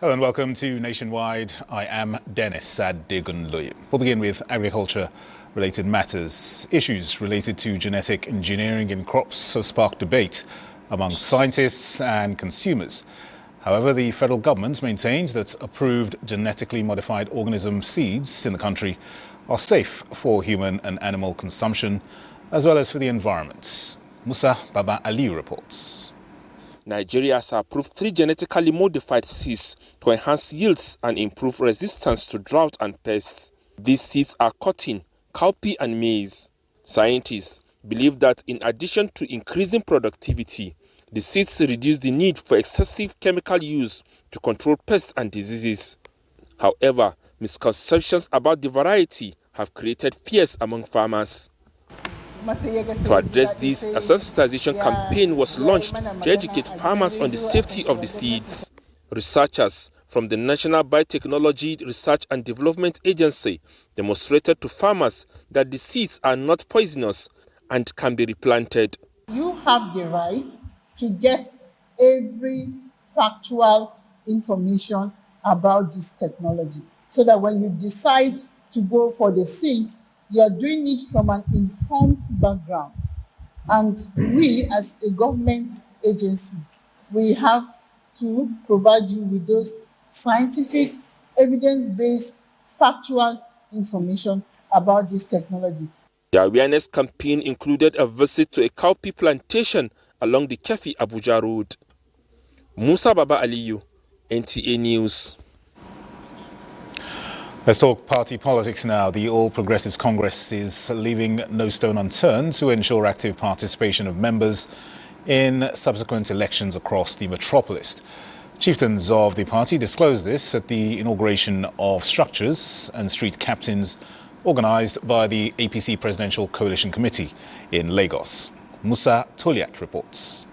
Hello and welcome to Nationwide. I am Dennis Adegunloye. We'll begin with agriculture-related matters. Issues related to genetic engineering in crops have sparked debate among scientists and consumers. However, the federal government maintains that approved genetically modified organism seeds in the country are safe for human and animal consumption, as well as for the environment. Musa Baba Ali reports. Nigeria has approved 3 genetically modified seeds to enhance yields and improve resistance to drought and pests. These seeds are cotton, cowpea and maize. Scientists believe that in addition to increasing productivity, the seeds reduce the need for excessive chemical use to control pests and diseases. However, misconceptions about the variety have created fears among farmers. To address this, a sensitization campaign was launched to educate farmers on the safety of the seeds. Researchers from the National Biotechnology Research and Development Agency demonstrated to farmers that the seeds are not poisonous and can be replanted. You have the right to get every factual information about this technology so that when you decide to go for the seeds, you are doing it from an informed background. And we, as a government agency, we have to provide you with those scientific, evidence-based, factual information about this technology. The awareness campaign included a visit to a cowpea plantation along the Kefi Abuja road. Musa Baba Aliyu, NTA News. Let's talk party politics now. The All Progressives Congress is leaving no stone unturned to ensure active participation of members in subsequent elections across the metropolis. Chieftains of the party disclosed this at the inauguration of structures and street captains organised by the APC Presidential Coalition Committee in Lagos. Musa Toliat reports.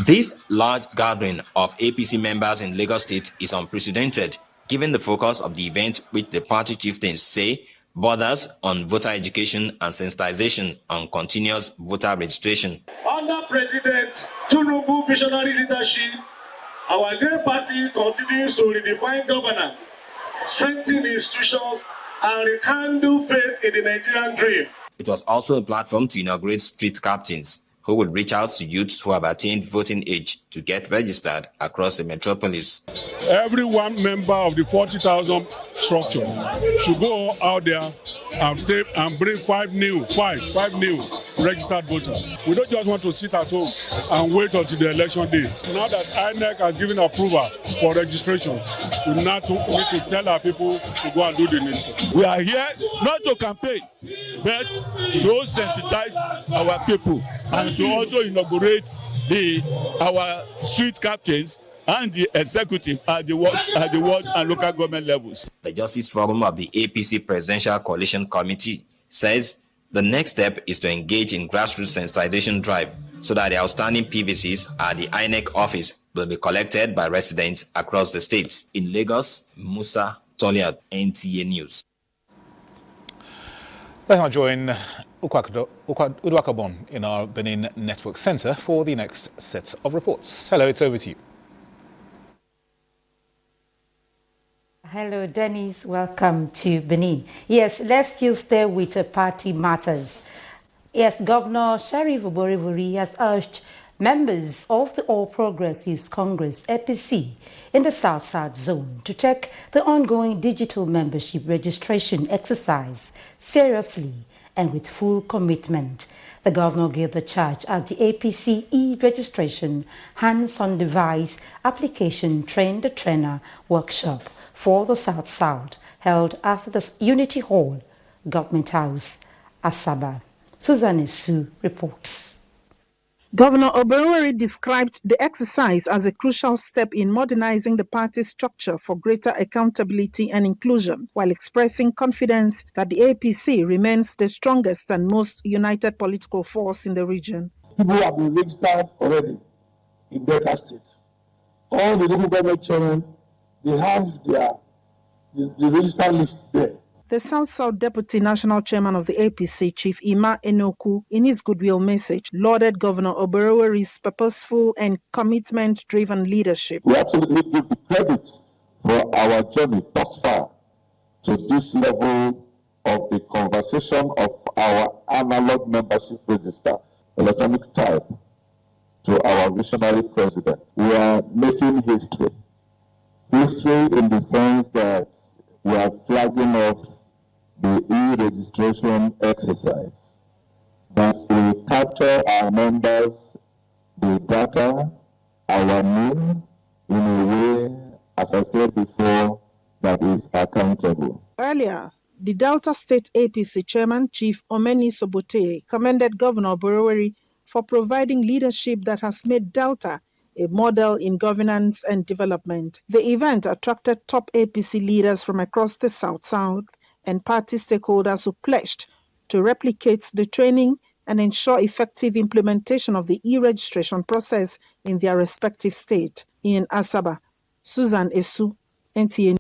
This large gathering of APC members in Lagos State is unprecedented, given the focus of the event, which the party chieftains say borders on voter education and sensitization on continuous voter registration. Under President Tinubu's visionary leadership, our great party continues to redefine governance, strengthen institutions, and rekindle faith in the Nigerian dream. It was also a platform to inaugurate street captains, who would reach out to youths who have attained voting age to get registered across the metropolis. Every one member of the 40,000 structure should go out there and bring five new registered voters. We don't just want to sit at home and wait until the election day. Now that INEC has given approval for registration, we now need to tell our people to go and do the needful. We are here not to campaign, but to sensitize our people and to also inaugurate our street captains and the executive at the ward and local government levels. The Justice Forum of the APC Presidential Coalition Committee says the next step is to engage in grassroots sensitization drive so that the outstanding PVCs at the INEC office will be collected by residents across the states. In Lagos, Musa Toliat, NTA News. Let's now join Uduakabon in our Benin Network Centre for the next set of reports. Hello, it's over to you. Hello, Dennis. Welcome to Benin. Yes, let's still stay with party matters. Yes, Governor Sharif Oborevuri has urged members of the All Progressives Congress, APC, in the South-South zone to take the ongoing digital membership registration exercise seriously and with full commitment. The governor gave the charge at the APC e-registration hands-on-device application train-the-trainer workshop for the South-South held after the Unity Hall, Government House, Asaba. Susan Su reports. Governor Oborevuri described the exercise as a crucial step in modernizing the party's structure for greater accountability and inclusion, while expressing confidence that the APC remains the strongest and most united political force in the region. People have been registered already in Delta State. All the local government chairmen, they have the registered list there. The South-South Deputy National Chairman of the APC, Chief Ima Enoku, in his goodwill message, lauded Governor Oborevuri's purposeful and commitment-driven leadership. We absolutely give the credit for our journey thus far to this level of the conversation of our analog membership register, electronic type, to our visionary president. We are making history. History in the sense that we are flagging off the e-registration exercise, that we capture our members, the data, our name, in a way, as I said before, that is accountable. Earlier, the Delta State APC Chairman, Chief Omeni Sobote, commended Governor Oborowori for providing leadership that has made Delta a model in governance and development. The event attracted top APC leaders from across the South and party stakeholders who pledged to replicate the training and ensure effective implementation of the e-registration process in their respective state. In Asaba, Susan Esu, NTA.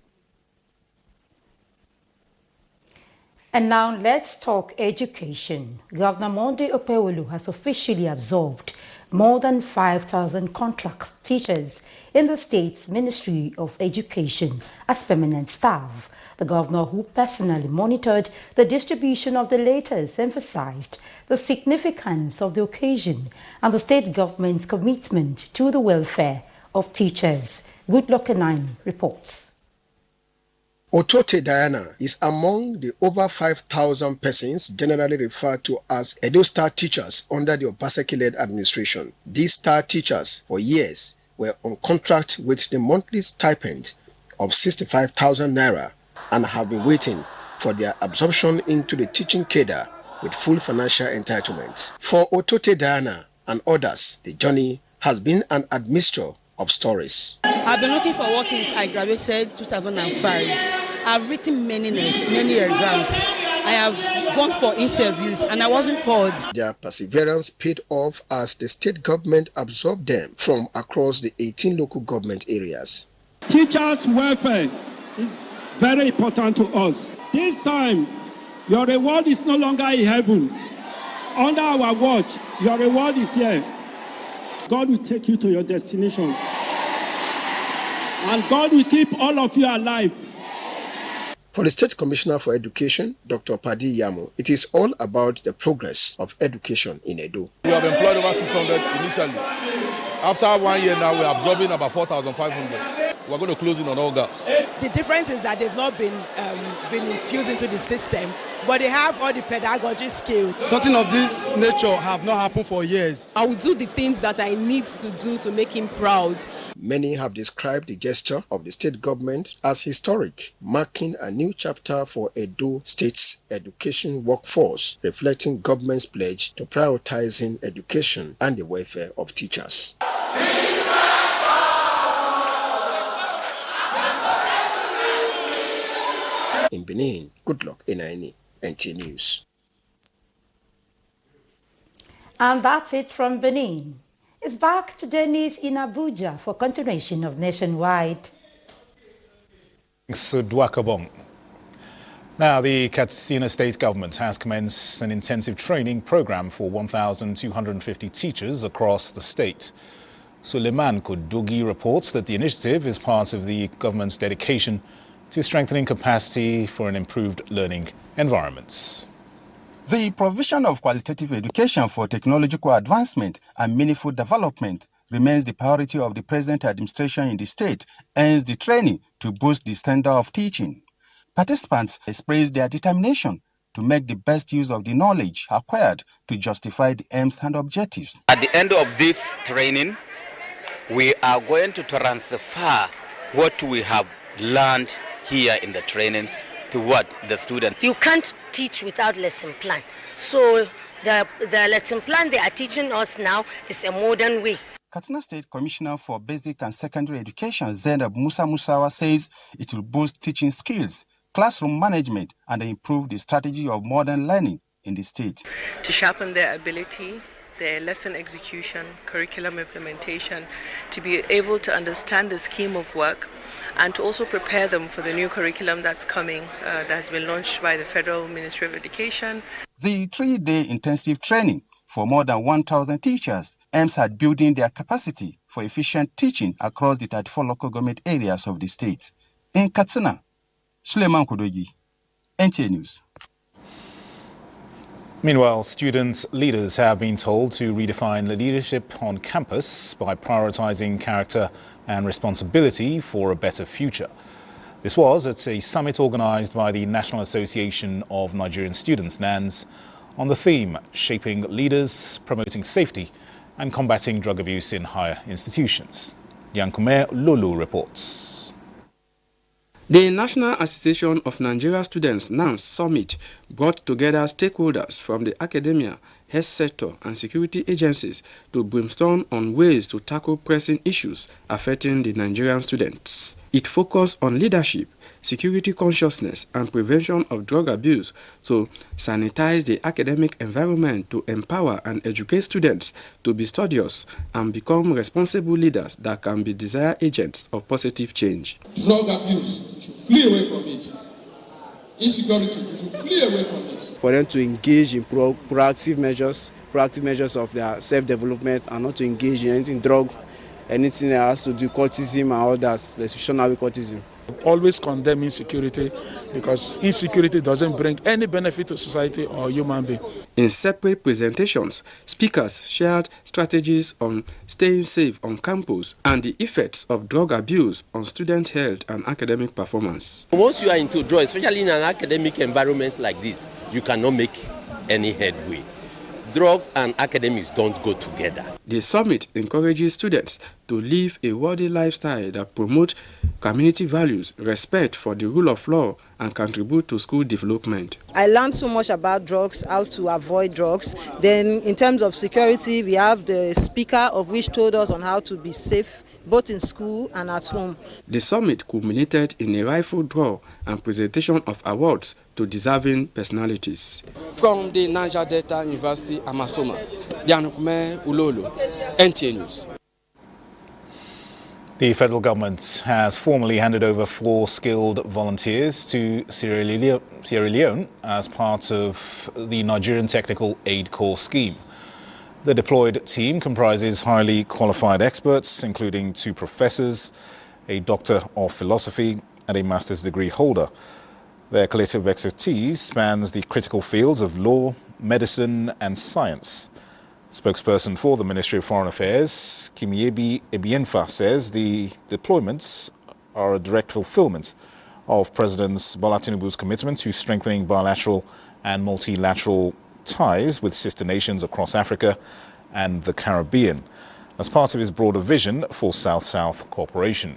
And now let's talk education. Governor Monday Okpewolo has officially absorbed more than 5,000 contract teachers in the state's Ministry of Education as permanent staff. The governor, who personally monitored the distribution of the letters, emphasized the significance of the occasion and the state government's commitment to the welfare of teachers. Goodluck Enine reports. Otote Diana is among the over 5,000 persons generally referred to as Edo Star teachers under the Obaseki-led administration. These star teachers, for years, were on contract with the monthly stipend of 65,000 naira and have been waiting for their absorption into the teaching cadre with full financial entitlement. For Otote Diana and others, the journey has been an admixture of stories. I've been looking for work since I graduated 2005. I've written many exams. I have gone for interviews and I wasn't called. Their perseverance paid off as the state government absorbed them from across the 18 local government areas. Teachers' welfare is very important to us. This time, your reward is no longer in heaven. Under our watch, your reward is here. God will take you to your destination. And God will keep all of you alive. For the State Commissioner for Education, Dr. Padi Yamo, it is all about the progress of education in Edo. We have employed over 600 initially. After 1 year now, we're absorbing about 4,500. We're going to close in on all gaps. The difference is that they've not been infused into the system, but they have all the pedagogy skills. Something of this nature have not happened for years. I will do the things that I need to do to make him proud. Many have described the gesture of the state government as historic, marking a new chapter for Edo State's education workforce, reflecting government's pledge to prioritizing education and the welfare of teachers. In Benin, Goodluck Enine, NTA News. And that's it from Benin. It's back to Dennis in Abuja for continuation of Nationwide. Sudwakabong. Now, the Katsina State government has commenced an intensive training program for 1,250 teachers across the state. Suleiman Kudugi reports that the initiative is part of the government's dedication to strengthening capacity for an improved learning environment. The provision of qualitative education for technological advancement and meaningful development remains the priority of the present administration in the state, hence the training to boost the standard of teaching. Participants expressed their determination to make the best use of the knowledge acquired to justify the aims and objectives. At the end of this training, we are going to transfer what we have learned here in the training to what the student. You can't teach without lesson plan. So the lesson plan they are teaching us now is a modern way. Katsina State Commissioner for Basic and Secondary Education, Zainab Musa Musawa, says it will boost teaching skills, classroom management, and improve the strategy of modern learning in the state. To sharpen their ability, their lesson execution, curriculum implementation, to be able to understand the scheme of work, and to also prepare them for the new curriculum that's coming, that has been launched by the Federal Ministry of Education. The 3-day intensive training for more than 1,000 teachers aims at building their capacity for efficient teaching across the 34 local government areas of the state. In Katsina, Suleiman Kodogi, NTA News. Meanwhile, student leaders have been told to redefine leadership on campus by prioritizing character and responsibility for a better future. This was at a summit organized by the National Association of Nigerian Students, NANS, on the theme Shaping Leaders, Promoting Safety and Combating Drug Abuse in Higher Institutions. Yankume Lulu reports. The National Association of Nigerian Students (NANS) Summit brought together stakeholders from the academia, health sector and security agencies to brainstorm on ways to tackle pressing issues affecting the Nigerian students. It focused on leadership, security consciousness and prevention of drug abuse to sanitize the academic environment to empower and educate students to be studious and become responsible leaders that can be desired agents of positive change. Drug abuse, we should flee away from it. Insecurity, we should flee away from it. For them to engage in proactive measures of their self-development and not to engage in anything anything that has to do cultism and all that, the institutional cultism. Always condemn insecurity because insecurity doesn't bring any benefit to society or human being. In separate presentations, speakers shared strategies on staying safe on campus and the effects of drug abuse on student health and academic performance. Once you are into drugs, especially in an academic environment like this, you cannot make any headway. Drug and academics don't go together. The summit encourages students to live a worthy lifestyle that promotes community values, respect for the rule of law, and contribute to school development. I learned so much about drugs, how to avoid drugs. Then in terms of security, we have the speaker of which told us on how to be safe both in school and at home. The summit culminated in a rifle draw and presentation of awards to deserving personalities. From the Niger Delta University, Amasoma, Yankume Ulolo, NTA News. The federal government has formally handed over 4 skilled volunteers to Sierra Leone as part of the Nigerian Technical Aid Corps scheme. The deployed team comprises highly qualified experts, including 2 professors, a doctor of philosophy, and a master's degree holder. Their collective expertise spans the critical fields of law, medicine, and science. Spokesperson for the Ministry of Foreign Affairs, Kimiebi Ebienfa, says the deployments are a direct fulfillment of President Bola Tinubu's commitment to strengthening bilateral and multilateral ties with sister nations across Africa and the Caribbean as part of his broader vision for South-South cooperation.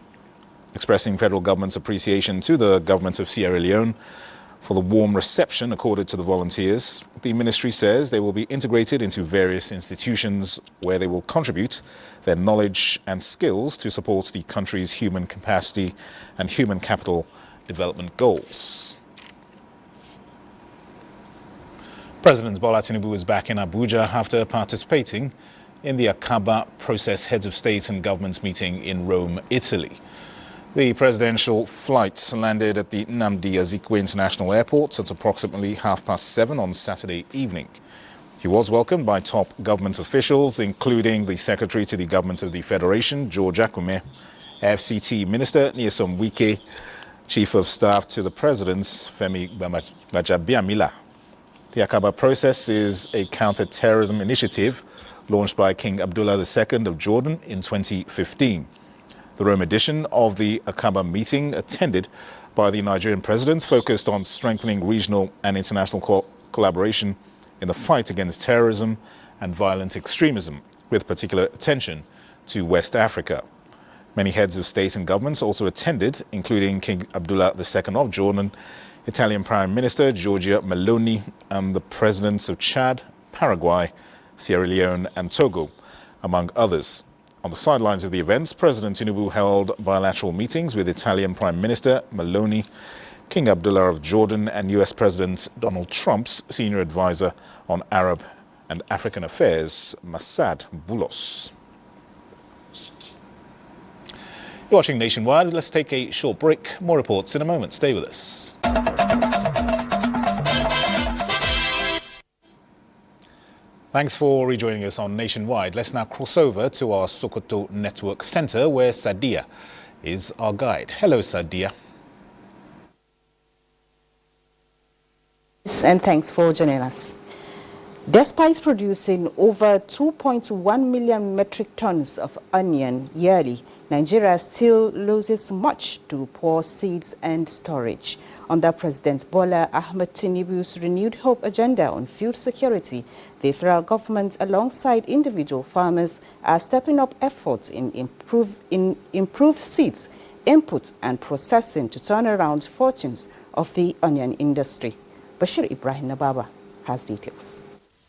Expressing federal government's appreciation to the government of Sierra Leone for the warm reception accorded to the volunteers, the ministry says they will be integrated into various institutions where they will contribute their knowledge and skills to support the country's human capacity and human capital development goals. President Bola Tinubu is back in Abuja after participating in the Akaba Process Heads of State and Governments meeting in Rome, Italy. The presidential flight landed at the Nnamdi Azikiwe International Airport at approximately 7:30 on Saturday evening. He was welcomed by top government officials, including the Secretary to the Government of the Federation, George Akume, FCT Minister Nyesom Wike, Chief of Staff to the President, Femi Gbajabiamila. The Akaba process is a counter-terrorism initiative launched by King Abdullah II of Jordan in 2015. The Rome edition of the Akaba meeting, attended by the Nigerian president, focused on strengthening regional and international collaboration in the fight against terrorism and violent extremism, with particular attention to West Africa. Many heads of state and governments also attended, including King Abdullah II of Jordan, Italian Prime Minister Giorgia Meloni, and the presidents of Chad, Paraguay, Sierra Leone, and Togo, among others. On the sidelines of the events, President Tinubu held bilateral meetings with Italian Prime Minister Meloni, King Abdullah of Jordan, and US President Donald Trump's senior advisor on Arab and African affairs, Massad Boulos. You're watching Nationwide. Let's take a short break. More reports in a moment. Stay with us. Thanks for rejoining us on Nationwide. Let's now cross over to our Sokoto Network Center, where Sadia is our guide. Hello, Sadia. And thanks for joining us. Despite producing over 2.1 million metric tons of onion yearly, Nigeria still loses much to poor seeds and storage. Under President Bola Ahmed Tinubu's renewed hope agenda on food security, the federal government, alongside individual farmers, are stepping up efforts in improved seeds, input and processing to turn around fortunes of the onion industry. Bashir Ibrahim Nababa has details.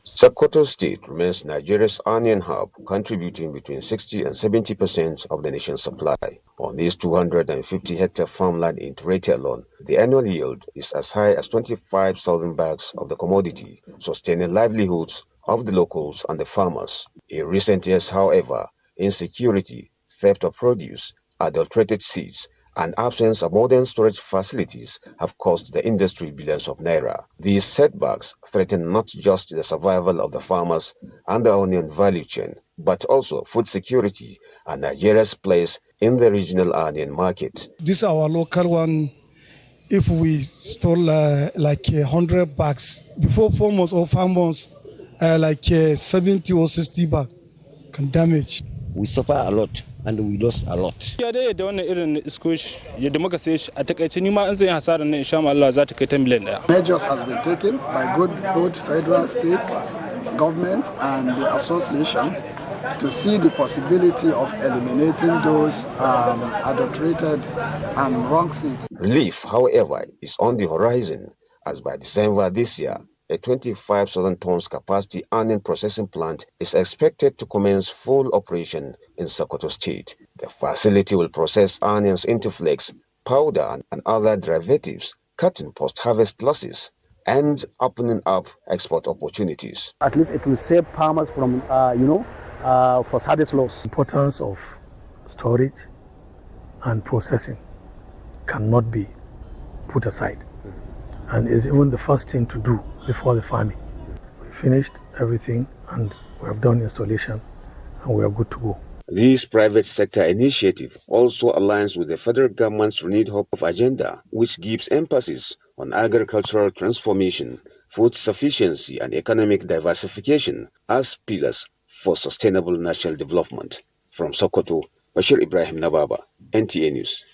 Sokoto State remains Nigeria's onion hub, contributing between 60 and 70% of the nation's supply. On this 250-hectare farmland in Turete alone, the annual yield is as high as 25,000 bags of the commodity, sustaining livelihoods of the locals and the farmers. In recent years, however, insecurity, theft of produce, adulterated seeds, and absence of modern storage facilities have cost the industry billions of naira. These setbacks threaten not just the survival of the farmers and the onion value chain, but also food security and Nigeria's place in the regional onion market. This is our local one. If we store like 100 bags, before 4 months or 5 months, 70 or 60 bags can damage. We suffer a lot and we lost a lot. Measures has been taken by both federal, state, government and the association to see the possibility of eliminating those adulterated and wrong seeds. Relief, however, is on the horizon, as by December this year, a 25,000 tons capacity onion processing plant is expected to commence full operation in Sokoto State. The facility will process onions into flakes, powder, and other derivatives, cutting post-harvest losses and opening up export opportunities. At least it will save farmers from, for harvest loss. The importance of storage and processing cannot be put aside, and is even the first thing to do before the farming. We finished everything and we have done installation and we are good to go. This private sector initiative also aligns with the federal government's renewed hope agenda, which gives emphasis on agricultural transformation, food sufficiency and economic diversification as pillars for sustainable national development. From Sokoto, Bashir Ibrahim Nababa, NTA News.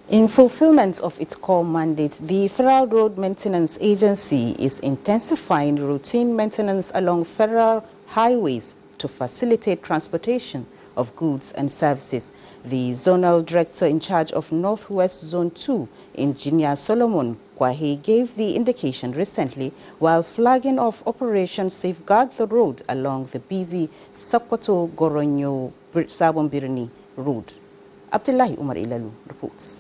In fulfillment of its core mandate, the Federal Road Maintenance Agency is intensifying routine maintenance along federal highways to facilitate transportation of goods and services. The Zonal Director in charge of Northwest Zone 2, Engineer Solomon Kwahe, gave the indication recently while flagging off Operation Safeguard the Road along the busy Sokoto-Goronyo-Sabon-Birni road. Abdullahi Umar Ilalu reports.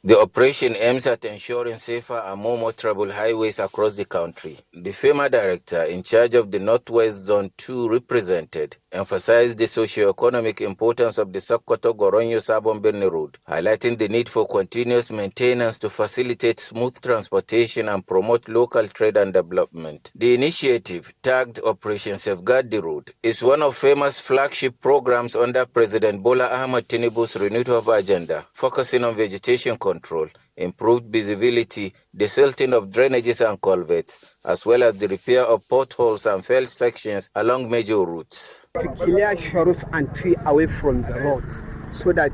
The operation aims at ensuring safer and more motorable highways across the country. The FEMA director in charge of the Northwest Zone 2 represented emphasized the socio-economic importance of the Sokoto-Goronyo-Sabon-Birni road, highlighting the need for continuous maintenance to facilitate smooth transportation and promote local trade and development. The initiative, tagged Operation Safeguard the Road, is one of FEMA's flagship programs under President Bola Ahmed Tinubu's renewed hope agenda, focusing on vegetation control, improved visibility, the silting of drainages and culverts, as well as the repair of potholes and failed sections along major routes. To clear shrubs and trees away from the roads so that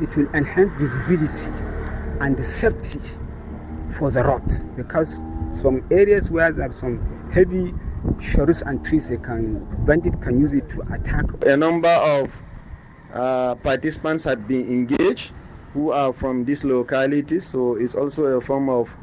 it will enhance visibility and the safety for the roads, because some areas where there are some heavy shrubs and trees, bandits can use it to attack. A number of participants had been engaged who are from this locality, so it's also a form of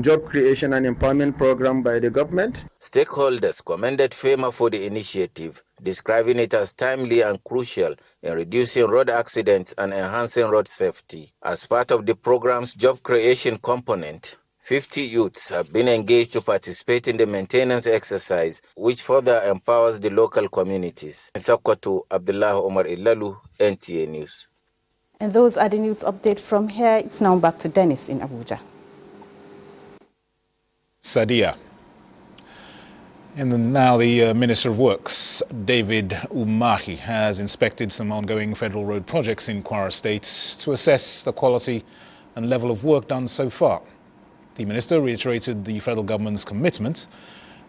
job creation and empowerment program by the government. Stakeholders commended FEMA for the initiative, describing it as timely and crucial in reducing road accidents and enhancing road safety. As part of the program's job creation component, 50 youths have been engaged to participate in the maintenance exercise, which further empowers the local communities. In Sokoto, Abdullah Omar Ilalu, NTA News. And those are the news update from here. It's now back to Dennis in Abuja. Sadia. Now the Minister of Works, David Umahi, has inspected some ongoing federal road projects in Kwara State to assess the quality and level of work done so far. The minister reiterated the federal government's commitment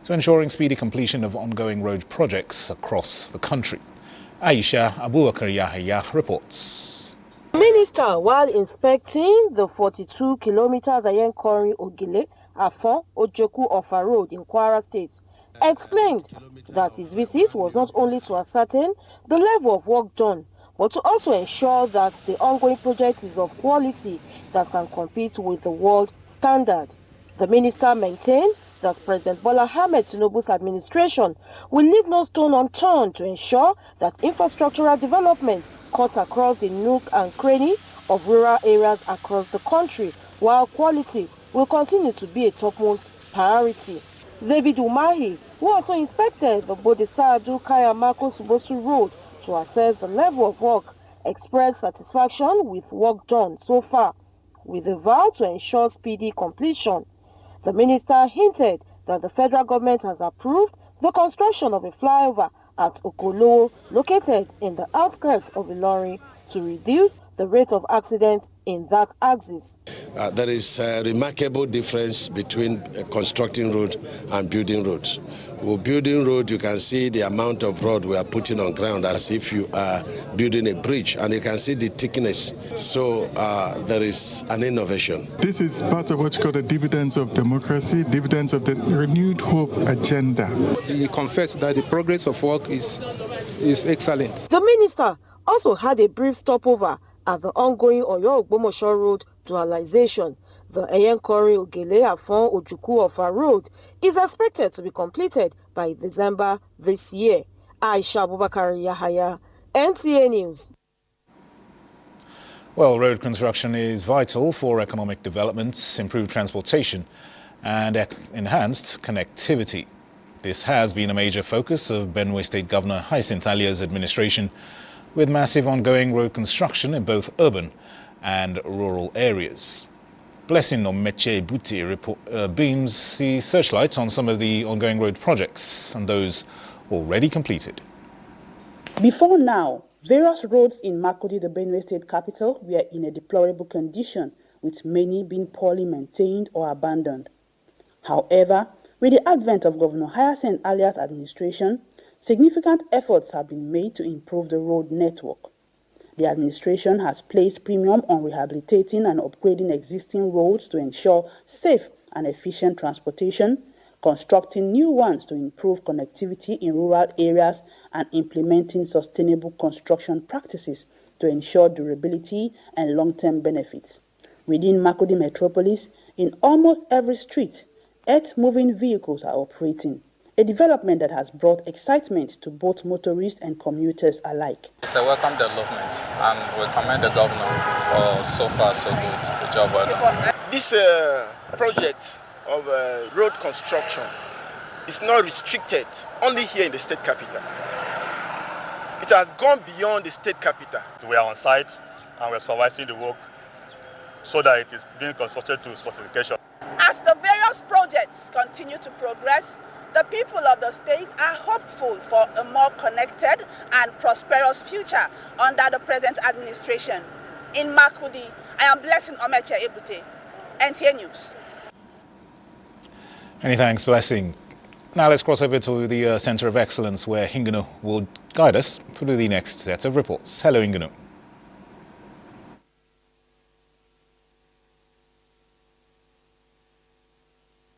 to ensuring speedy completion of ongoing road projects across the country. Aisha Abubakar Yahya reports. The minister, while inspecting the 42 kilometers Ayenkorin-Ogile, Afon, Ojoku Ofa Road in Kwara State, explained that his visit was not only to ascertain the level of work done, but to also ensure that the ongoing project is of quality that can compete with the world standard. The minister maintained that President Bola Ahmed Tinubu's administration will leave no stone unturned to ensure that infrastructural development cuts across the nook and cranny of rural areas across the country, while quality will continue to be a topmost priority. David Umahi, who also inspected the Bodisadu Kayamako Subosu Road to assess the level of work, expressed satisfaction with work done so far, with a vow to ensure speedy completion. The minister hinted that the federal government has approved the construction of a flyover at Okolo, located in the outskirts of Ilorin, to reduce the rate of accidents in that axis. There is a remarkable difference between constructing road and building roads. With building road, you can see the amount of road we are putting on ground as if you are building a bridge, and you can see the thickness. So there is an innovation. This is part of what you call the dividends of democracy, dividends of the renewed hope agenda. He confessed that the progress of work is excellent. The minister also had a brief stopover at the ongoing Oyo-Ogbomosho Road dualization. The Ayenkori-Ogele-Afon-Ojuku-Ofa Road is expected to be completed by December this year. Aisha Abubakar Yahya, NTA News. Well, road construction is vital for economic development, improved transportation and enhanced connectivity. This has been a major focus of Benue State Governor Hyacinth Alia's administration, with massive ongoing road construction in both urban and rural areas. Blessing Omeche Bute beams the searchlight on some of the ongoing road projects and those already completed. Before now, various roads in Makurdi, the Benue State capital, were in a deplorable condition, with many being poorly maintained or abandoned. However, with the advent of Governor Hyacinth Alia's administration, significant efforts have been made to improve the road network. The administration has placed premium on rehabilitating and upgrading existing roads to ensure safe and efficient transportation, constructing new ones to improve connectivity in rural areas, and implementing sustainable construction practices to ensure durability and long-term benefits. Within Makurdi metropolis, in almost every street, 8 moving vehicles are operating, a development that has brought excitement to both motorists and commuters alike. It's a welcome development, and we commend the governor for so far so good. Good job, well done. This project of road construction is not restricted only here in the state capital. It has gone beyond the state capital. We are on site and we are supervising the work so that it is being constructed to specification. As the various projects continue to progress, the people of the state are hopeful for a more connected and prosperous future under the present administration. In Makurdi, I am Blessing Omeche Ebute, NTA News. Many thanks, Blessing. Now let's cross over to the Centre of Excellence, where Hingano will guide us through the next set of reports. Hello, Hingano.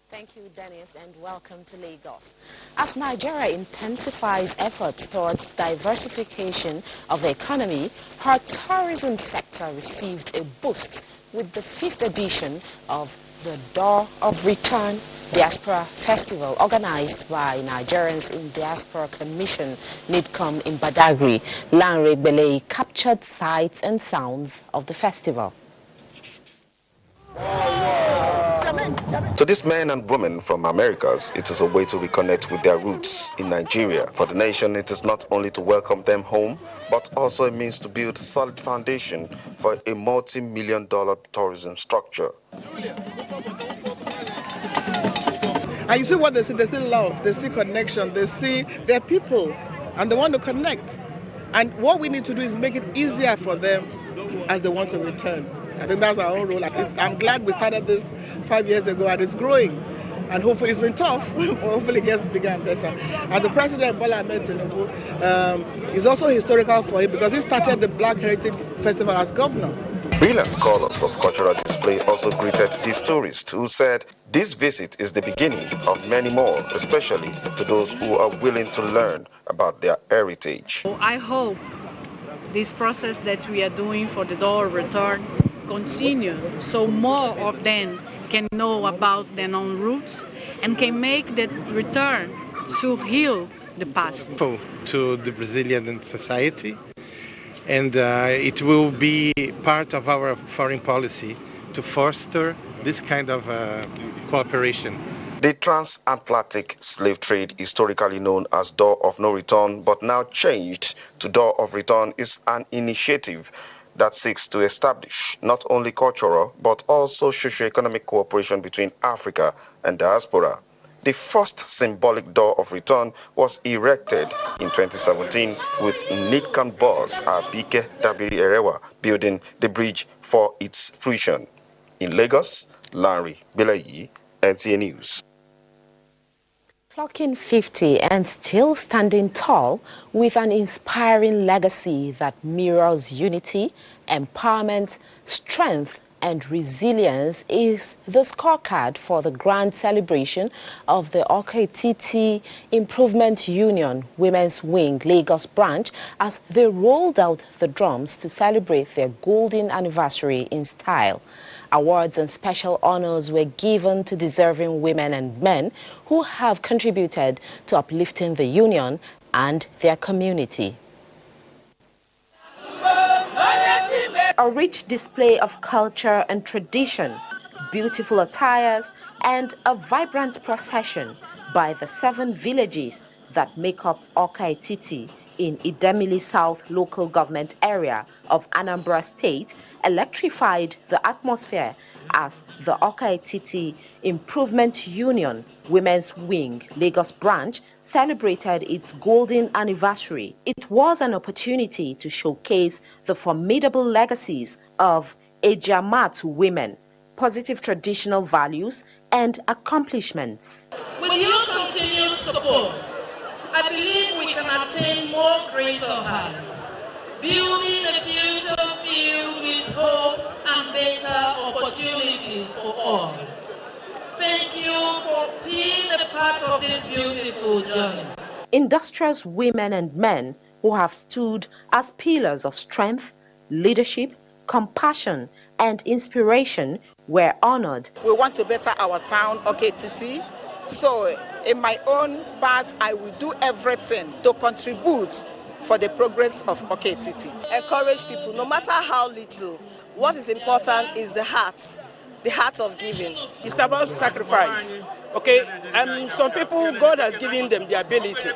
Thank you, Dennis, and welcome to Lagos. As Nigeria intensifies efforts towards diversification of the economy, her tourism sector received a boost with the 5th edition of the Door of Return Diaspora Festival, organized by Nigerians in Diaspora Commission, NIDCOM, in Badagry. Lanre Belay captured sights and sounds of the festival. To these men and women from Americas, it is a way to reconnect with their roots in Nigeria. For the nation, it is not only to welcome them home, but also a means to build a solid foundation for a multi-million-dollar tourism structure. And you see what they see love, they see connection, they see their people, and they want to connect. And what we need to do is make it easier for them as they want to return. I think that's our own role. I'm glad we started this 5 years ago and it's growing. And hopefully it's been tough, but hopefully it gets bigger and better. And the president, Bola Ahmed Tinubu, is also historical for him because he started the Black Heritage Festival as governor. Brilliant scholars of cultural display also greeted these tourists who said this visit is the beginning of many more, especially to those who are willing to learn about their heritage. I hope this process that we are doing for the door return continue so more of them can know about their own roots and can make the return to heal the past. To the Brazilian society, and it will be part of our foreign policy to foster this kind of cooperation. The transatlantic slave trade, historically known as Door of No Return, but now changed to Door of Return, is an initiative that seeks to establish not only cultural, but also socio-economic cooperation between Africa and diaspora. The first symbolic Door of Return was erected in 2017 with Nidkan boss Abike Dabiri Erewa building the bridge for its fruition. In Lagos, Larry Bilayi, NTA News. Clocking 50 and still standing tall with an inspiring legacy that mirrors unity, empowerment, strength, and resilience is the scorecard for the grand celebration of the Okaititi Improvement Union Women's Wing Lagos branch as they rolled out the drums to celebrate their golden anniversary in style. Awards and special honors were given to deserving women and men who have contributed to uplifting the union and their community. A rich display of culture and tradition, beautiful attires, and a vibrant procession by the 7 villages that make up Okaititi in Idemili South local government area of Anambra State electrified the atmosphere as the Okaititi Improvement Union Women's Wing Lagos branch celebrated its golden anniversary. It was an opportunity to showcase the formidable legacies of Ejamat women, positive traditional values, and accomplishments. With your continued support, I believe we can attain more greater heights, building a future filled with hope and better opportunities for all. Thank you for being a part of this beautiful journey. Industrious women and men who have stood as pillars of strength, leadership, compassion, and inspiration were honored. We want to better our town, Okaititi. So in my own part, I will do everything to contribute for the progress of Okaititi. Encourage people, no matter how little. What is important is the heart of giving. It's about sacrifice, okay? And some people, God has given them the ability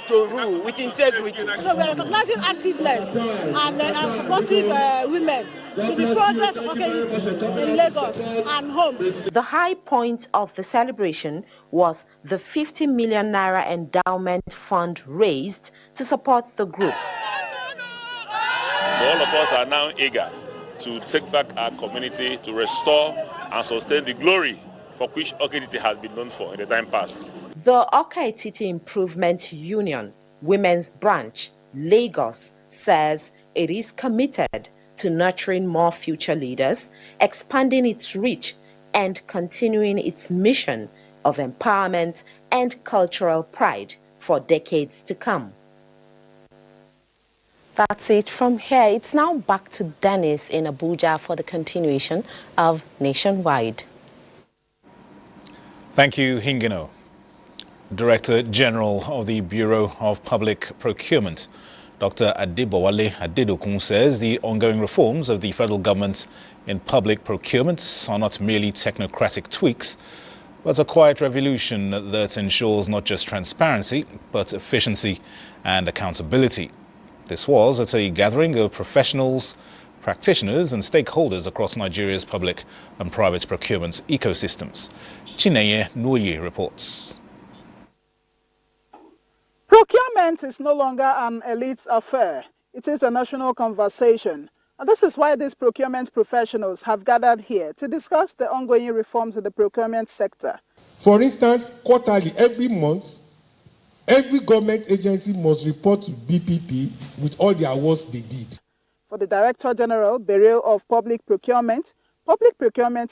to rule with integrity. So we are recognizing activeness and supportive women to the progress of Okaititi in Lagos and home. The high point of the celebration was the 50 million naira endowment fund raised to support the group. So all of us are now eager to take back our community, to restore and sustain the glory for which Okaititi has been known for in the time past. The Okaititi Improvement Union Women's Branch, Lagos, says it is committed to nurturing more future leaders, expanding its reach, and continuing its mission of empowerment and cultural pride for decades to come. That's it from here. It's now back to Dennis in Abuja for the continuation of Nationwide. Thank you, Hingino. Director General of the Bureau of Public Procurement, Dr. Adebowale Adedokun, says the ongoing reforms of the federal government in public procurement are not merely technocratic tweaks, but a quiet revolution that ensures not just transparency, but efficiency and accountability. This was at a gathering of professionals, practitioners and stakeholders across Nigeria's public and private procurement ecosystems. Chineye Nuoye reports. Procurement is no longer an elite affair. It is a national conversation. And this is why these procurement professionals have gathered here to discuss the ongoing reforms in the procurement sector. For instance, quarterly, every month, every government agency must report to BPP with all the awards they did. For the Director General, Bureau of Public Procurement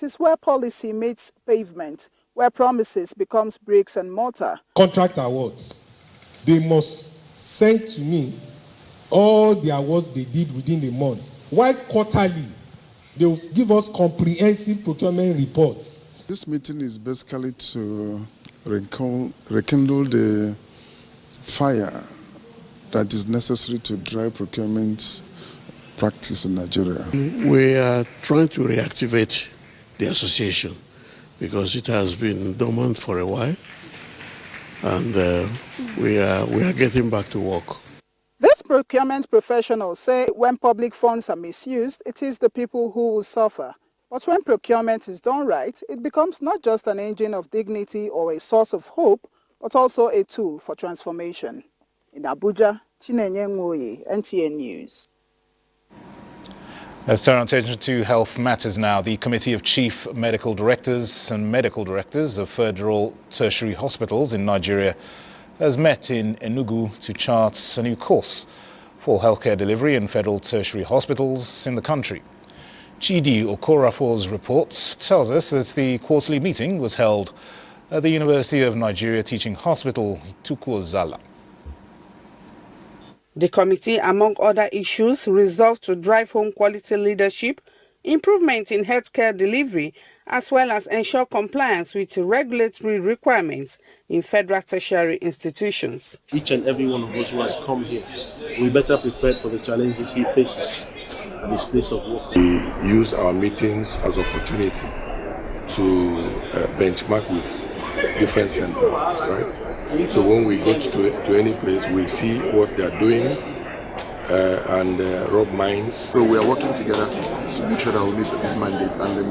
is where policy meets pavement, where promises becomes bricks and mortar. Contract awards, they must send to me all the awards they did within the month. While quarterly, they will give us comprehensive procurement reports. This meeting is basically to rekindle the fire that is necessary to drive procurement practice in Nigeria. We are trying to reactivate the association because it has been dormant for a while, and we are getting back to work. These procurement professionals say when public funds are misused, it is the people who will suffer. But when procurement is done right, it becomes not just an engine of dignity or a source of hope, but also a tool for transformation. In Abuja, Chinenye Nwoye, NTA News. Let's turn our attention to health matters now. The Committee of Chief Medical Directors and Medical Directors of Federal Tertiary Hospitals in Nigeria has met in Enugu to chart a new course for healthcare delivery in federal tertiary hospitals in the country. Chidi Okorapo's report tells us that the quarterly meeting was held at the University of Nigeria Teaching Hospital, Itukwuozala. The committee, among other issues, resolved to drive home quality leadership, improvement in healthcare delivery, as well as ensure compliance with regulatory requirements in federal tertiary institutions. Each and every one of us who has come here, we better prepared for the challenges he faces at his place of work. We use our meetings as opportunity to benchmark with different centers, right? So when we go to any place, we see what they are doing and rub minds. So we are working together to make sure that we meet this mandate, and the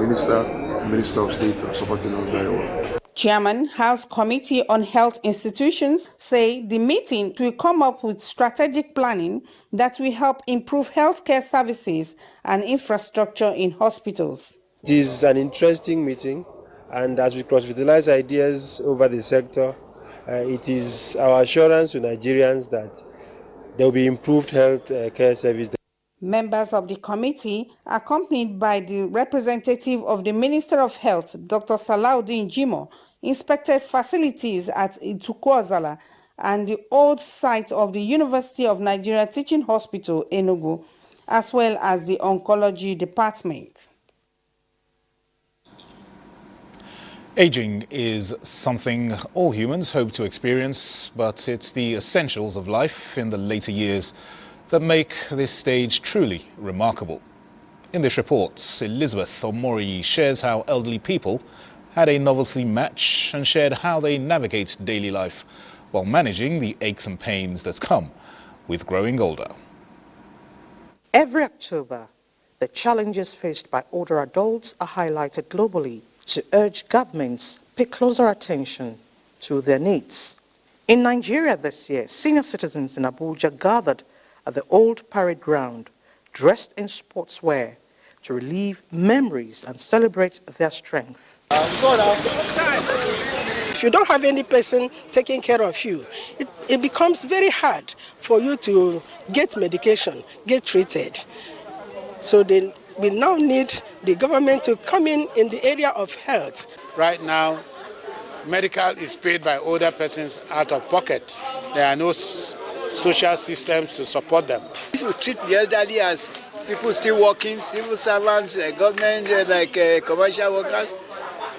Minister of State are supporting us very well. Chairman, House Committee on Health Institutions say the meeting will come up with strategic planning that will help improve healthcare services and infrastructure in hospitals. It is an interesting meeting, and as we cross-fertilize ideas over the sector, it is our assurance to Nigerians that there will be improved health care service. Members of the committee, accompanied by the representative of the Minister of Health, Dr. Salaudin Jimo, inspected facilities at Itukwuozala and the old site of the University of Nigeria Teaching Hospital, Enugu, as well as the oncology department. Aging is something all humans hope to experience, but it's the essentials of life in the later years that make this stage truly remarkable. In this report, Elizabeth Omori shares how elderly people had a novelty match and shared how they navigate daily life while managing the aches and pains that come with growing older. Every October, the challenges faced by older adults are highlighted globally to urge governments pay closer attention to their needs. In Nigeria this year, senior citizens in Abuja gathered at the old parade ground, dressed in sportswear, to relive memories and celebrate their strength. If you don't have any person taking care of you, it becomes very hard for you to get medication, get treated. So we now need the government to come in the area of health. Right now, medical is paid by older persons out of pocket. There are no social systems to support them. If you treat the elderly as people still working, civil servants, government, commercial workers,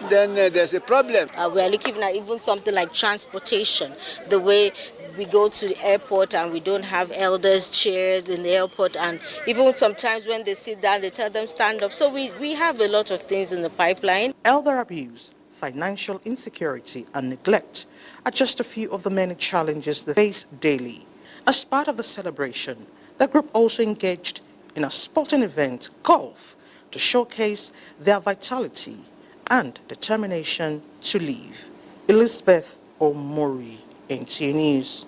then there's a problem. We are looking at even something like transportation, the way we go to the airport and we don't have elders' chairs in the airport, and even sometimes when they sit down, they tell them stand up. So we have a lot of things in the pipeline. Elder abuse, financial insecurity, and neglect are just a few of the many challenges they face daily. As part of the celebration, the group also engaged in a sporting event, golf, to showcase their vitality and determination to live. Elizabeth Omori, NTA News.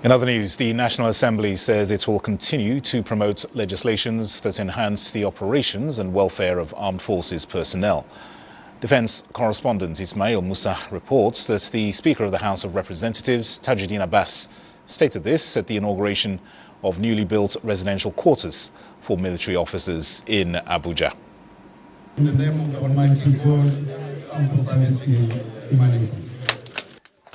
In other news, the National Assembly says it will continue to promote legislations that enhance the operations and welfare of armed forces personnel. Defence correspondent Ismail Musa reports that the Speaker of the House of Representatives, Tajuddin Abbas, stated this at the inauguration of newly built residential quarters for military officers in Abuja. In the name of the Almighty God, and for service to humanity.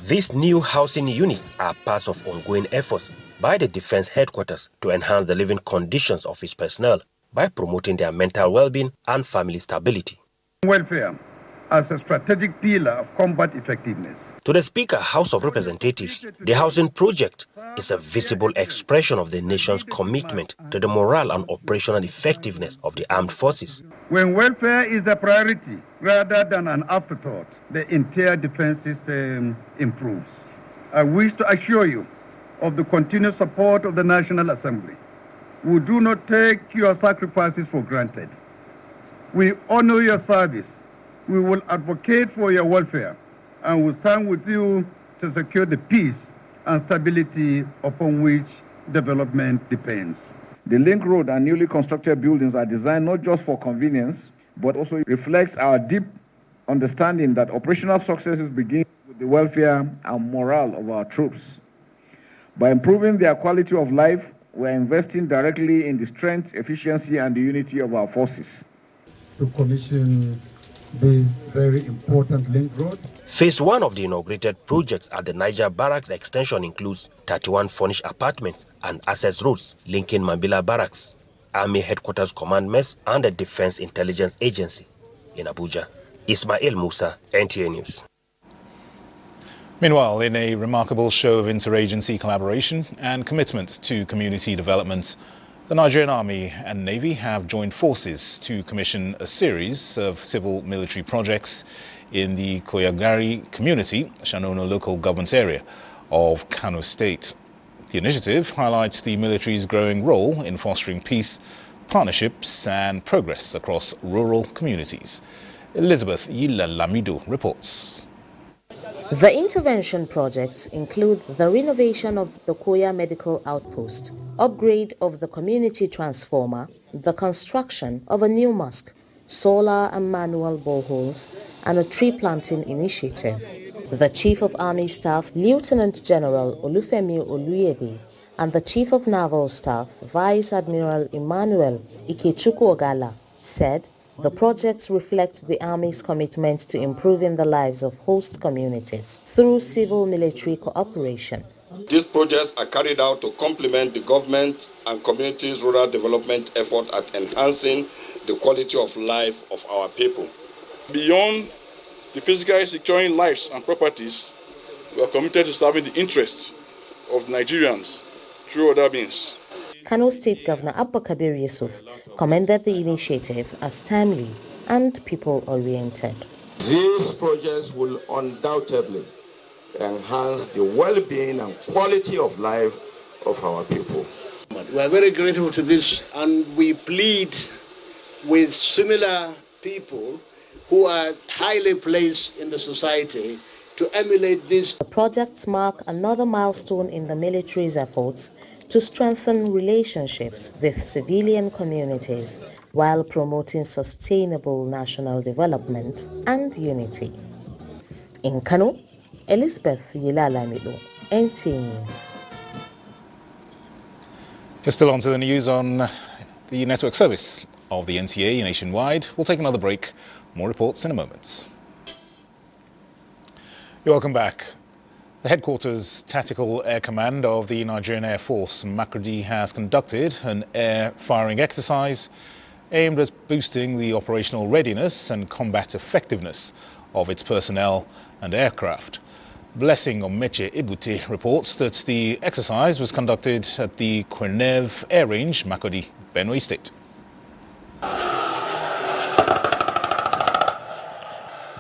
These new housing units are part of ongoing efforts by the Defense Headquarters to enhance the living conditions of its personnel by promoting their mental well-being and family stability. Welfare as a strategic pillar of combat effectiveness. To the Speaker, House of Representatives, the housing project is a visible expression of the nation's commitment to the morale and operational effectiveness of the armed forces. When welfare is a priority rather than an afterthought, the entire defense system improves. I wish to assure you of the continued support of the National Assembly. We do not take your sacrifices for granted. We honor your service. We will advocate for your welfare and will stand with you to secure the peace and stability upon which development depends. The link road and newly constructed buildings are designed not just for convenience, but also reflects our deep understanding that operational successes begin with the welfare and morale of our troops. By improving their quality of life, we are investing directly in the strength, efficiency, and the unity of our forces. To commission this very important link road. Phase 1 of the inaugurated projects at the Niger Barracks extension includes 31 furnished apartments and access roads linking Mambila Barracks, Army Headquarters Command Mess, and the Defense Intelligence Agency in Abuja. Ismail Musa, NTA News. Meanwhile, in a remarkable show of interagency collaboration and commitment to community development, the Nigerian Army and Navy have joined forces to commission a series of civil-military projects in the Koyagari community, Shanono local government area of Kano State. The initiative highlights the military's growing role in fostering peace, partnerships and progress across rural communities. Elizabeth Yila-Lamido reports. The intervention projects include the renovation of the Koya Medical Outpost, upgrade of the community transformer, the construction of a new mosque, solar and manual boreholes, and a tree planting initiative. The Chief of Army Staff, Lieutenant General Olufemi Oluyede, and the Chief of Naval Staff, Vice Admiral Emmanuel Ikechukwu Ogala, said the projects reflect the Army's commitment to improving the lives of host communities through civil-military cooperation. These projects are carried out to complement the government and communities' rural development effort at enhancing the quality of life of our people. Beyond the physically securing lives and properties, we are committed to serving the interests of Nigerians through other means. Kano State Governor Abba Kabir Yusuf commended the initiative as timely and people-oriented. These projects will undoubtedly enhance the well-being and quality of life of our people. We are very grateful to this, and we plead with similar people who are highly placed in the society to emulate this. The projects mark another milestone in the military's efforts to strengthen relationships with civilian communities while promoting sustainable national development and unity. In Kano, Elizabeth Yila-Lamido, NTA News. You're still on to the news on the network service of the NTA nationwide. We'll take another break. More reports in a moment. You're welcome back. The Headquarters Tactical Air Command of the Nigerian Air Force, Makurdi, has conducted an air firing exercise aimed at boosting the operational readiness and combat effectiveness of its personnel and aircraft. Blessing Omeche Ebute reports that the exercise was conducted at the Kwenev Air Range, Makurdi, Benue State.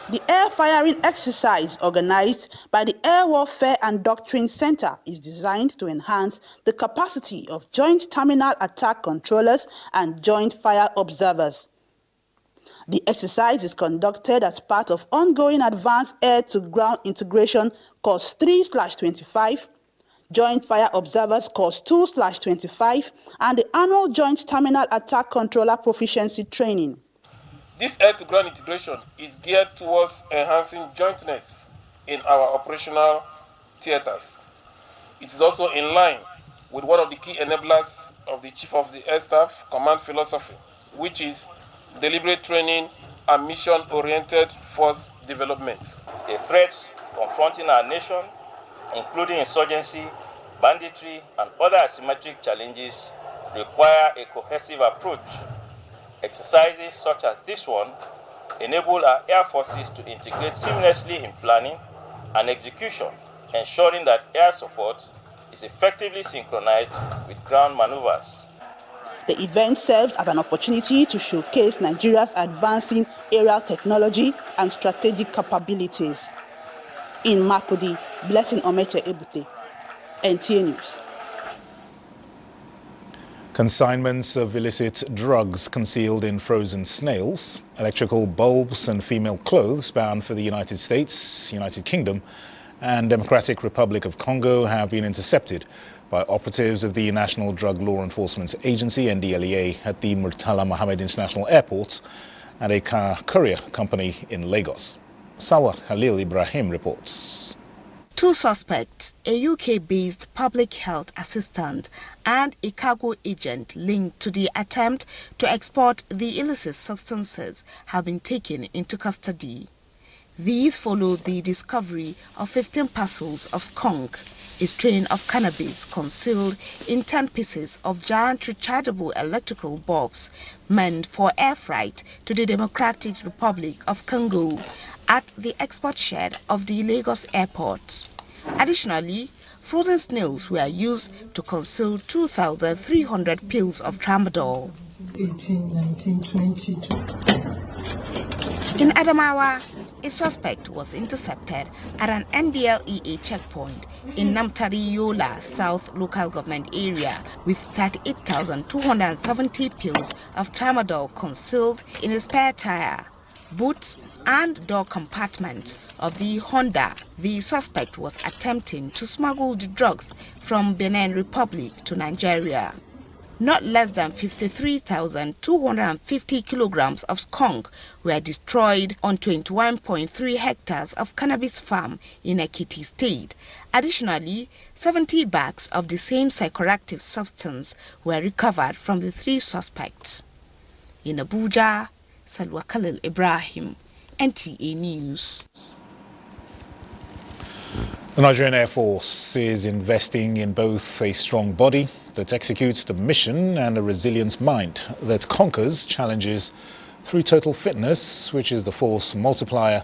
The air firing exercise organized by the Air Warfare and Doctrine Center is designed to enhance the capacity of Joint Terminal Attack Controllers and Joint Fire Observers. The exercise is conducted as part of ongoing Advanced Air-to-Ground Integration Course 3/25, Joint Fire Observers Course 2/25, and the annual Joint Terminal Attack Controller Proficiency Training. This air-to-ground integration is geared towards enhancing jointness in our operational theaters. It is also in line with one of the key enablers of the Chief of the Air Staff Command philosophy, which is deliberate training and mission-oriented force development. The threats confronting our nation, including insurgency, banditry, and other asymmetric challenges, require a cohesive approach. Exercises such as this one enable our air forces to integrate seamlessly in planning and execution, ensuring that air support is effectively synchronized with ground maneuvers. The event serves as an opportunity to showcase Nigeria's advancing aerial technology and strategic capabilities. In Makurdi, Blessing Omeche Ebute, NTA News. Consignments of illicit drugs concealed in frozen snails, electrical bulbs and female clothes bound for the United States, United Kingdom and Democratic Republic of Congo have been intercepted by operatives of the National Drug Law Enforcement Agency, NDLEA, at the Murtala Mohammed International Airport and a car courier company in Lagos. Sawa Khalil Ibrahim reports. Two suspects, a UK-based public health assistant and a cargo agent linked to the attempt to export the illicit substances, have been taken into custody. These followed the discovery of 15 parcels of skunk, a strain of cannabis concealed in 10 pieces of giant rechargeable electrical bulbs meant for air freight to the Democratic Republic of Congo at the export shed of the Lagos airport. Additionally, frozen snails were used to conceal 2,300 pills of tramadol. 18, 19, 22. In Adamawa, a suspect was intercepted at an NDLEA checkpoint in Namtari Yola South local government area with 38,270 pills of tramadol concealed in a spare tire, boots and door compartments of the Honda. The suspect was attempting to smuggle the drugs from Benin Republic to Nigeria. Not less than 53,250 kilograms of skunk were destroyed on 21.3 hectares of cannabis farm in Ekiti State. Additionally, 70 bags of the same psychoactive substance were recovered from the three suspects. In Abuja, Salwa Khalil Ibrahim, NTA News. The Nigerian Air Force is investing in both a strong body that executes the mission and a resilient mind that conquers challenges through total fitness, which is the force multiplier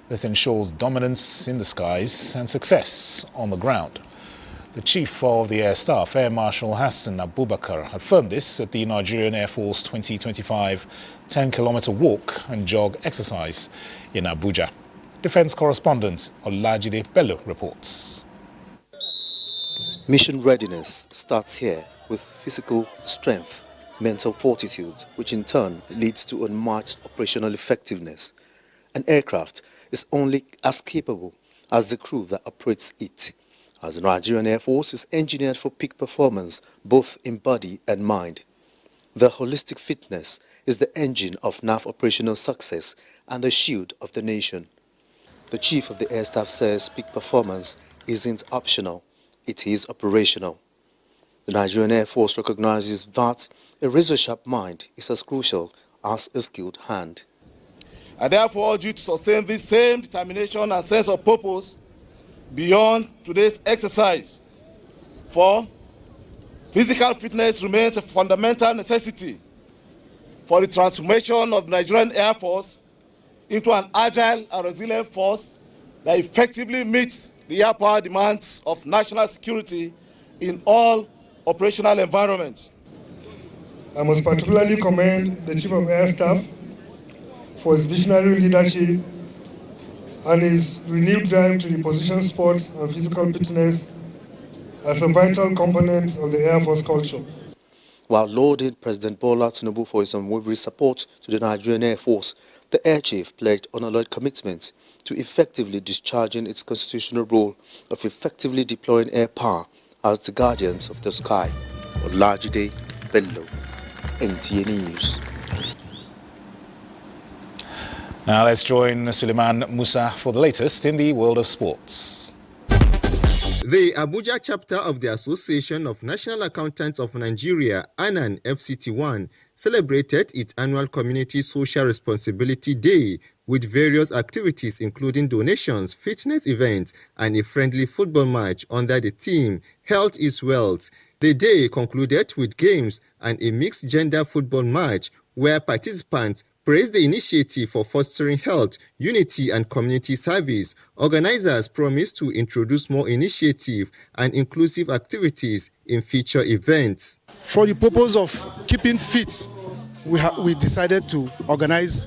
that ensures dominance in the skies and success on the ground. The Chief of the Air Staff, Air Marshal Hassan Abubakar, affirmed this at the Nigerian Air Force 2025 10-kilometer walk and jog exercise in Abuja. Defense correspondent Olajide Bello reports. Mission readiness starts here with physical strength, mental fortitude, which in turn leads to unmatched operational effectiveness. An aircraft is only as capable as the crew that operates it, as the Nigerian Air Force is engineered for peak performance both in body and mind. The holistic fitness is the engine of NAF operational success and the shield of the nation. The Chief of the Air Staff says peak performance isn't optional, it is operational. The Nigerian Air Force recognizes that a razor-sharp mind is as crucial as a skilled hand. I therefore urge you to sustain this same determination and sense of purpose beyond today's exercise. For physical fitness remains a fundamental necessity for the transformation of the Nigerian Air Force into an agile and resilient force that effectively meets the air power demands of national security in all operational environments. I must particularly commend the Chief of Air Staff for his visionary leadership and his renewed drive to reposition sports and physical fitness as a vital component of the Air Force culture. While lauding President Bola Tinubu for his unwavering support to the Nigerian Air Force, the Air Chief pledged unalloyed commitment to effectively discharging its constitutional role of effectively deploying air power as the guardians of the sky. Olajide Bello, NTA News. Now let's join Suleiman Musa for the latest in the world of sports. The Abuja chapter of the Association of National Accountants of Nigeria, ANAN FCT1, celebrated its annual Community Social Responsibility Day with various activities including donations, fitness events, and a friendly football match under the theme, Health is Wealth. The day concluded with games and a mixed-gender football match where participants praised the initiative for fostering health, unity, and community service. Organizers promised to introduce more initiative and inclusive activities in future events. For the purpose of keeping fit, we decided to organize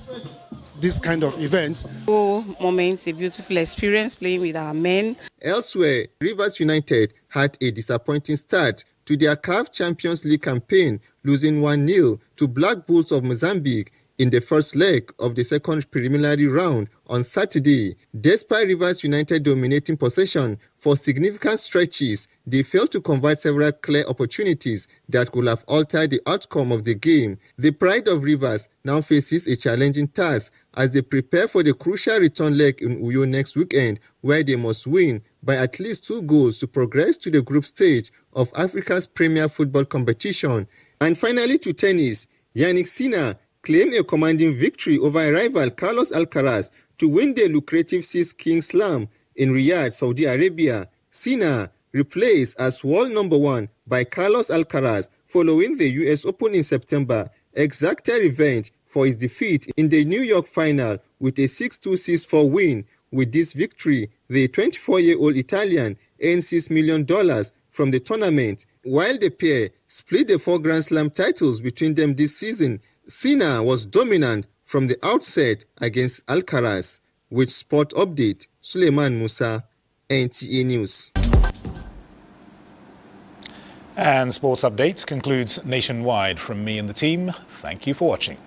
this kind of events. Moments, a beautiful experience playing with our men. Elsewhere, Rivers United had a disappointing start to their CAF Champions League campaign, losing 1-0 to Black Bulls of Mozambique in the first leg of the second preliminary round on Saturday. Despite Rivers United dominating possession for significant stretches, they failed to convert several clear opportunities that could have altered the outcome of the game. The Pride of Rivers now faces a challenging task as they prepare for the crucial return leg in Uyo next weekend, where they must win by at least 2 goals to progress to the group stage of Africa's premier football competition. And finally to tennis, Yannick Sinner claimed a commanding victory over a rival Carlos Alcaraz to win the lucrative Six Kings Slam in Riyadh, Saudi Arabia. Sinner replaced as world number 1 by Carlos Alcaraz following the US Open in September, exacted revenge for his defeat in the New York final with a 6-2, 6-4 win. With this victory, the 24-year-old Italian earned $6 million from the tournament, while the pair split the 4 Grand Slam titles between them this season. Sinner was dominant from the outset against Alcaraz. With Sport Update, Suleiman Musa, NTA News. And Sports Updates concludes Nationwide. From me and the team, thank you for watching.